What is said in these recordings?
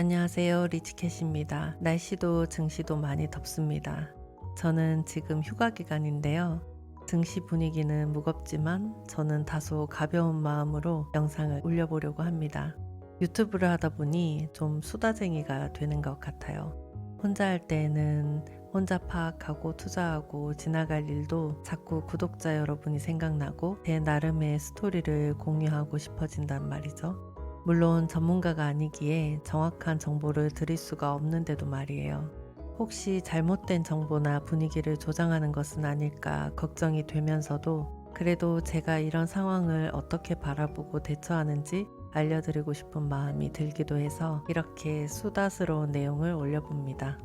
안녕하세요. 리치캣입니다. 날씨도 증시도 많이 덥습니다. 저는 지금 휴가 기간인데요. 증시 분위기는 무겁지만 저는 다소 가벼운 마음으로 영상을 올려보려고 합니다. 유튜브를 하다 보니 좀 수다쟁이가 되는 것 같아요. 혼자 할 때는 혼자 파악하고 투자하고 지나갈 일도 자꾸 구독자 여러분이 생각나고 제 나름의 스토리를 공유하고 싶어진단 말이죠. 물론 전문가가 아니기에 정확한 정보를 드릴 수가 없는데도 말이에요. 혹시 잘못된 정보나 분위기를 조장하는 것은 아닐까 걱정이 되면서도 그래도 제가 이런 상황을 어떻게 바라보고 대처하는지 알려드리고 싶은 마음이 들기도 해서 이렇게 수다스러운 내용을 올려봅니다.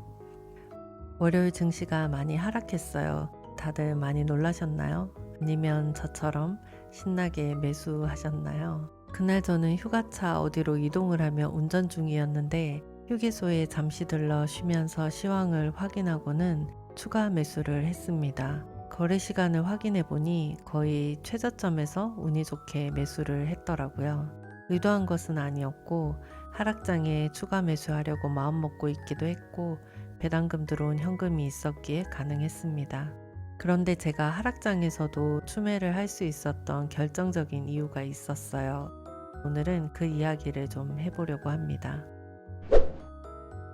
월요일 증시가 많이 하락했어요. 다들 많이 놀라셨나요? 아니면 저처럼 신나게 매수하셨나요? 그날 저는 휴가차 어디로 이동을 하며 운전 중이었는데 휴게소에 잠시 들러 쉬면서 시황을 확인하고는 추가 매수를 했습니다. 거래 시간을 확인해 보니 거의 최저점에서 운이 좋게 매수를 했더라고요. 의도한 것은 아니었고 하락장에 추가 매수하려고 마음먹고 있기도 했고 배당금 들어온 현금이 있었기에 가능했습니다. 그런데 제가 하락장에서도 추매를 할 수 있었던 결정적인 이유가 있었어요. 오늘은 그 이야기를 좀 해보려고 합니다.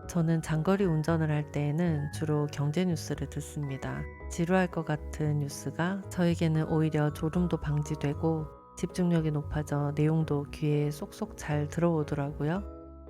저는 장거리 운전을 할 때에는 주로 경제 뉴스를 듣습니다. 지루할 것 같은 뉴스가 저에게는 오히려 졸음도 방지되고 집중력이 높아져 내용도 귀에 쏙쏙 잘 들어오더라고요.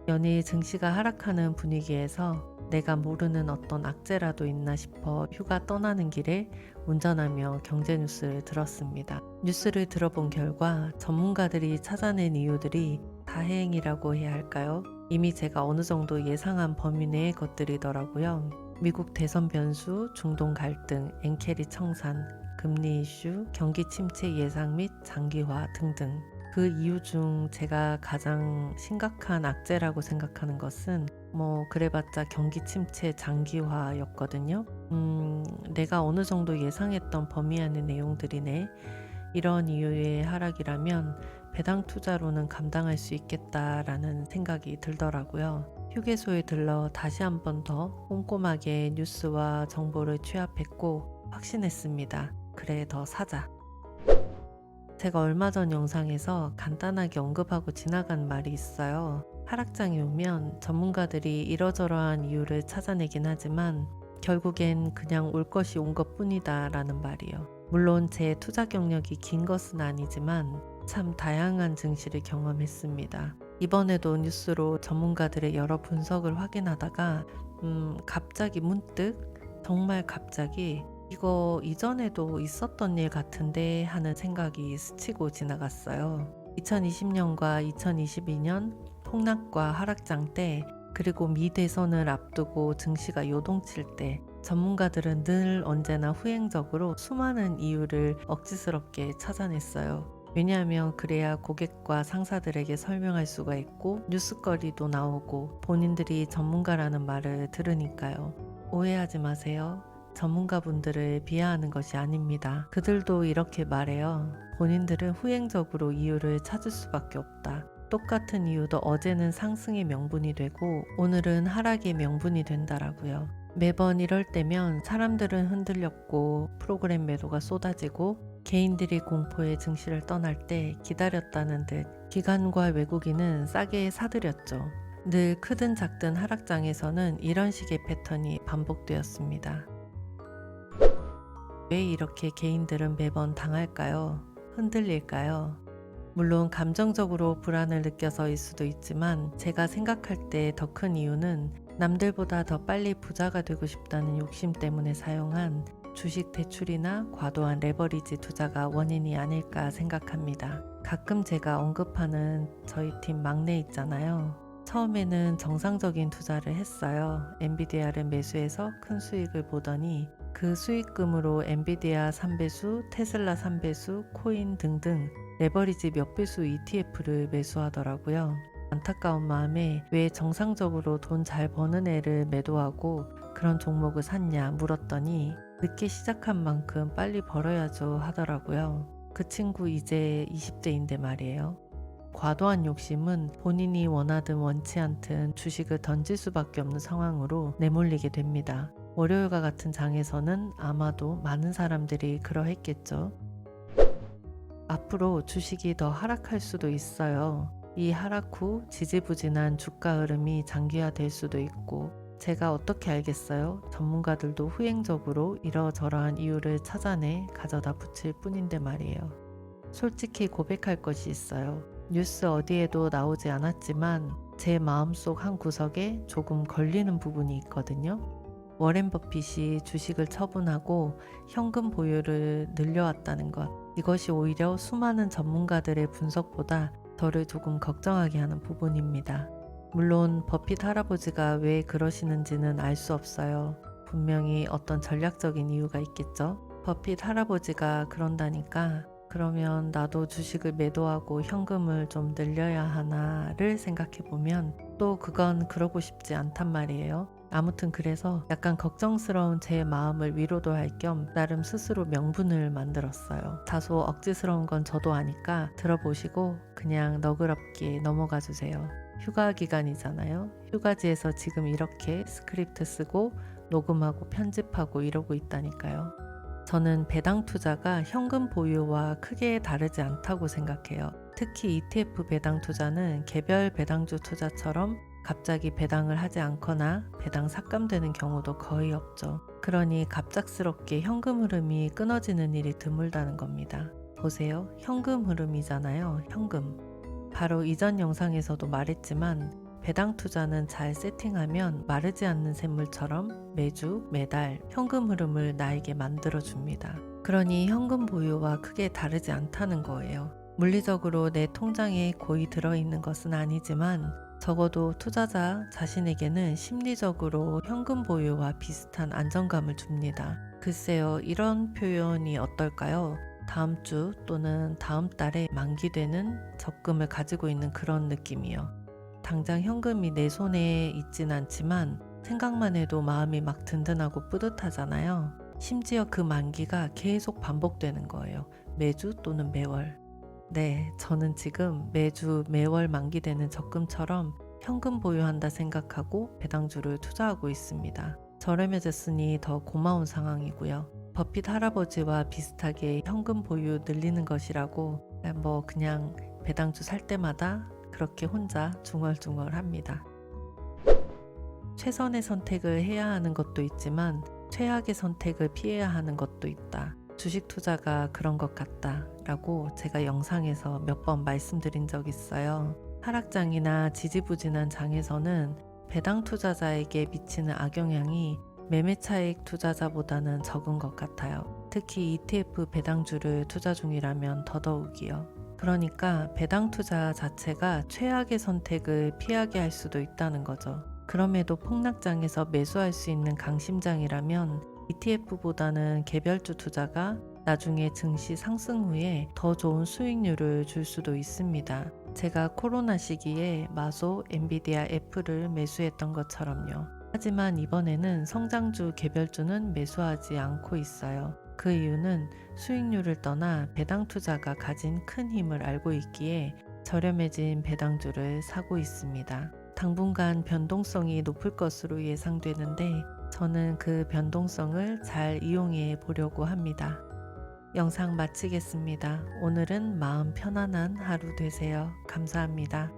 연일 증시가 하락하는 분위기에서 내가 모르는 어떤 악재라도 있나 싶어 휴가 떠나는 길에 운전하며 경제 뉴스를 들었습니다. 뉴스를 들어본 결과 전문가들이 찾아낸 이유들이 다행이라고 해야 할까요? 이미 제가 어느 정도 예상한 범위 내의 것들이더라고요. 미국 대선 변수, 중동 갈등, 엔캐리 청산, 금리 이슈, 경기 침체 예상 및 장기화 등등. 그 이유 중 제가 가장 심각한 악재라고 생각하는 것은 그래봤자 경기 침체 장기화였거든요. 내가 어느 정도 예상했던 범위 안의 내용들이네. 이런 이유의 하락이라면 배당 투자로는 감당할 수 있겠다라는 생각이 들더라고요. 휴게소에 들러 다시 한 번 더 꼼꼼하게 뉴스와 정보를 취합했고 확신했습니다. 그래, 더 사자. 제가 얼마 전 영상에서 간단하게 언급하고 지나간 말이 있어요. 하락장이 오면 전문가들이 이러저러한 이유를 찾아내긴 하지만 결국엔 그냥 올 것이 온 것뿐이다 라는 말이요. 물론 제 투자 경력이 긴 것은 아니지만 참 다양한 증시를 경험했습니다. 이번에도 뉴스로 전문가들의 여러 분석을 확인하다가 갑자기 문득 정말 갑자기 이거 이전에도 있었던 일 같은데 하는 생각이 스치고 지나갔어요. 2020년과 2022년 폭락과 하락장 때 그리고 미 대선을 앞두고 증시가 요동칠 때 전문가들은 늘 언제나 후행적으로 수많은 이유를 억지스럽게 찾아냈어요. 왜냐하면 그래야 고객과 상사들에게 설명할 수가 있고 뉴스거리도 나오고 본인들이 전문가라는 말을 들으니까요. 오해하지 마세요. 전문가분들을 비하하는 것이 아닙니다. 그들도 이렇게 말해요. 본인들은 후행적으로 이유를 찾을 수밖에 없다. 똑같은 이유도 어제는 상승의 명분이 되고 오늘은 하락의 명분이 된다라고요. 매번 이럴 때면 사람들은 흔들렸고 프로그램 매도가 쏟아지고 개인들이 공포의 증시를 떠날 때 기다렸다는 듯 기관과 외국인은 싸게 사들였죠. 늘 크든 작든 하락장에서는 이런 식의 패턴이 반복되었습니다. 왜 이렇게 개인들은 매번 당할까요? 흔들릴까요? 물론 감정적으로 불안을 느껴서일 수도 있지만 제가 생각할 때 더 큰 이유는 남들보다 더 빨리 부자가 되고 싶다는 욕심 때문에 사용한 주식 대출이나 과도한 레버리지 투자가 원인이 아닐까 생각합니다. 가끔 제가 언급하는 저희 팀 막내 있잖아요. 처음에는 정상적인 투자를 했어요. 엔비디아를 매수해서 큰 수익을 보더니 그 수익금으로 엔비디아 3배수, 테슬라 3배수, 코인 등등 레버리지 몇 배수 ETF를 매수하더라고요. 안타까운 마음에 왜 정상적으로 돈 잘 버는 애를 매도하고 그런 종목을 샀냐 물었더니 늦게 시작한 만큼 빨리 벌어야죠 하더라고요. 그 친구 이제 20대인데 말이에요. 과도한 욕심은 본인이 원하든 원치 않든 주식을 던질 수밖에 없는 상황으로 내몰리게 됩니다. 월요일과 같은 장에서는 아마도 많은 사람들이 그러했겠죠. 앞으로 주식이 더 하락할 수도 있어요. 이 하락 후 지지부진한 주가 흐름이 장기화될 수도 있고, 제가 어떻게 알겠어요? 전문가들도 후행적으로 이러저러한 이유를 찾아내 가져다 붙일 뿐인데 말이에요. 솔직히 고백할 것이 있어요. 뉴스 어디에도 나오지 않았지만 제 마음속 한 구석에 조금 걸리는 부분이 있거든요. 워렌 버핏이 주식을 처분하고 현금 보유를 늘려왔다는 것. 이것이 오히려 수많은 전문가들의 분석보다 저를 조금 걱정하게 하는 부분입니다. 물론 버핏 할아버지가 왜 그러시는지는 알 수 없어요. 분명히 어떤 전략적인 이유가 있겠죠. 버핏 할아버지가 그런다니까 그러면 나도 주식을 매도하고 현금을 좀 늘려야 하나를 생각해 보면 또 그건 그러고 싶지 않단 말이에요. 아무튼 그래서 약간 걱정스러운 제 마음을 위로도 할 겸 나름 스스로 명분을 만들었어요. 다소 억지스러운 건 저도 아니까 들어보시고 그냥 너그럽게 넘어가 주세요. 휴가 기간이잖아요. 휴가지에서 지금 이렇게 스크립트 쓰고 녹음하고 편집하고 이러고 있다니까요. 저는 배당 투자가 현금 보유와 크게 다르지 않다고 생각해요. 특히 ETF 배당 투자는 개별 배당주 투자처럼 갑자기 배당을 하지 않거나 배당 삭감되는 경우도 거의 없죠. 그러니 갑작스럽게 현금 흐름이 끊어지는 일이 드물다는 겁니다. 보세요. 현금 흐름이잖아요. 현금. 바로 이전 영상에서도 말했지만 배당 투자는 잘 세팅하면 마르지 않는 샘물처럼 매주 매달 현금 흐름을 나에게 만들어 줍니다. 그러니 현금 보유와 크게 다르지 않다는 거예요. 물리적으로 내 통장에 고이 들어있는 것은 아니지만 적어도 투자자 자신에게는 심리적으로 현금 보유와 비슷한 안정감을 줍니다. 글쎄요, 이런 표현이 어떨까요? 다음 주 또는 다음 달에 만기되는 적금을 가지고 있는 그런 느낌이요. 당장 현금이 내 손에 있진 않지만 생각만 해도 마음이 막 든든하고 뿌듯하잖아요. 심지어 그 만기가 계속 반복되는 거예요. 매주 또는 매월. 네, 저는 지금 매주 매월 만기되는 적금처럼 현금 보유한다 생각하고 배당주를 투자하고 있습니다. 저렴해졌으니 더 고마운 상황이고요. 버핏 할아버지와 비슷하게 현금 보유 늘리는 것이라고 뭐 그냥 배당주 살 때마다 그렇게 혼자 중얼중얼 합니다. 최선의 선택을 해야 하는 것도 있지만 최악의 선택을 피해야 하는 것도 있다. 주식 투자가 그런 것 같다 라고 제가 영상에서 몇 번 말씀드린 적 있어요. 하락장이나 지지부진한 장에서는 배당 투자자에게 미치는 악영향이 매매 차익 투자자보다는 적은 것 같아요. 특히 ETF 배당주를 투자 중이라면 더더욱이요. 그러니까 배당 투자 자체가 최악의 선택을 피하게 할 수도 있다는 거죠. 그럼에도 폭락장에서 매수할 수 있는 강심장이라면 ETF보다는 개별주 투자가 나중에 증시 상승 후에 더 좋은 수익률을 줄 수도 있습니다. 제가 코로나 시기에 마소, 엔비디아, 애플을 매수했던 것처럼요. 하지만 이번에는 성장주 개별주는 매수하지 않고 있어요. 그 이유는 수익률을 떠나 배당 투자가 가진 큰 힘을 알고 있기에 저렴해진 배당주를 사고 있습니다. 당분간 변동성이 높을 것으로 예상되는데 저는 그 변동성을 잘 이용해 보려고 합니다. 영상 마치겠습니다. 오늘은 마음 편안한 하루 되세요. 감사합니다.